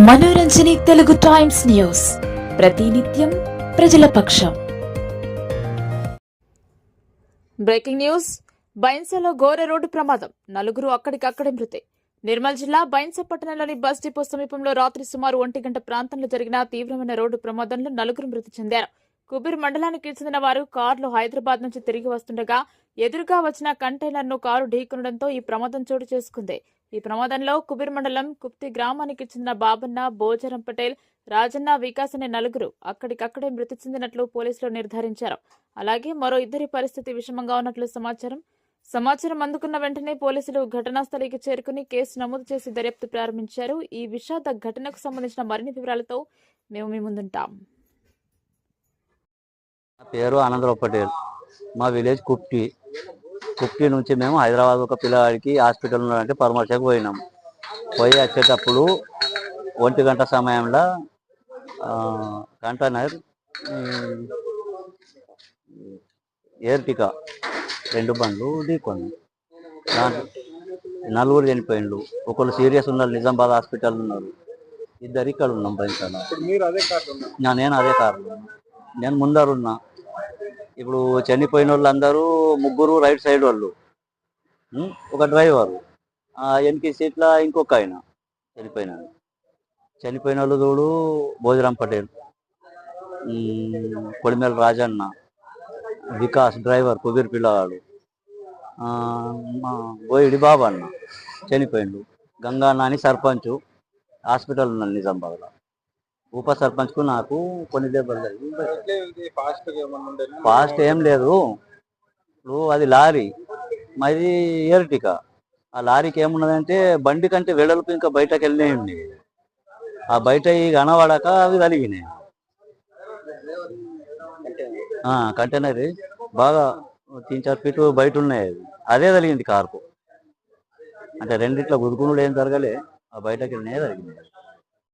మనోరంజని Telugu times news ప్రతినిత్యం ప్రజల పక్షం. Breaking news. బైన్సాలో ఘోర రోడ్డు ప్రమాదం, నలుగురు అక్కడికక్కడే మృతి. నిర్మల్ జిల్లా బైన్సా పట్టణంలోని బస్ డిపో సమీపంలో రాత్రి సుమారు 1 గంట ప్రాంతంలో జరిగిన తీవ్రమైన రోడ్డు ప్రమాదంలో నలుగురు మృతి చెందారు. కుబీర్ మండలానికి చెందిన వారు కారులో హైదరాబాద్ నుంచి తిరిగి వస్తుండగా ఎదురుగా వచ్చిన కంటైనర్ ను కారు ఢీకొనడంతో ఈ ప్రమాదం చోటు చేసుకుంది. ఈ ప్రమాదంలో కుబీర్ మండలం కుప్తి గ్రామానికి చెందిన బాబన్న, బోజరం పటేల్, రాజన్న, వికాస్ అనే నలుగురు అక్కడికక్కడే మృతి చెందినట్లు పోలీసులు నిర్ధారించారు. అలాగే మరో ఇద్దరి పరిస్థితి విషమంగా ఉన్నట్లు సమాచారం అందుకున్న వెంటనే పోలీసులు ఘటనా స్థలికి చేరుకుని కేసు నమోదు చేసి దర్యాప్తు ప్రారంభించారు. ఈ విషాద ఘటనకు సంబంధించిన మరిన్ని వివరాలతో మేము మీ ముందుంటాం. నా పేరు ఆనందరావు పటేల్. మా విలేజ్ కుప్టి నుంచి మేము హైదరాబాద్ ఒక పిల్లవాడికి హాస్పిటల్ ఉన్నాడంటే పరామర్శకు పోయినాం. పోయి వచ్చేటప్పుడు 1 గంట సమయంలో కంటైనర్ ఎర్టికా 2 బండ్లు ఢీకొని దాంట్లో నలుగురు చనిపోయిండ్రు. ఒకళ్ళు సీరియస్ ఉన్నారు, నిజామాబాద్ హాస్పిటల్ ఉన్నారు. ఇద్దరు ఇక్కడ ఉన్నాం బయట. నేను అదే కారులో నేను ముందరున్నా. ఇప్పుడు చనిపోయిన వాళ్ళందరూ ముగ్గురు రైట్ సైడ్ వాళ్ళు, ఒక డ్రైవరు, వెనక సీట్ల ఇంకొక ఆయన చనిపోయిన వాళ్ళు చూడు భోజరాం పటేల్, కొడిమేల రాజన్న, వికాస్ డ్రైవర్ కుబీర్ పిల్లవాడు, బోయిడి బాబా అన్న చనిపోయిండు. గంగాన్న అని సర్పంచ్ హాస్పిటల్ ఉన్నాడు నిజామాబాద్లో. ఉప సర్పంచ్కు నాకు కొన్ని దెబ్బలు జరిగింది. ఫాస్ట్ ఏం లేదు. ఇప్పుడు అది లారీ, మాది ఎర్టికా. ఆ లారీకి ఏమున్నదంటే బండి కంటే వెడల్పు ఇంకా బయటకు వెళ్ళినాయండి. ఆ బయట ఈ కనబడక అవి కలిగినాయి. కంటైనర్ బాగా 3-4 ఫీట్లు బయట ఉన్నాయి. అదే కలిగింది కార్కు. అంటే రెండిట్లో గుద్దుకునుడు ఏం జరగలే, ఆ బయటకు వెళ్ళినాయి జరిగింది.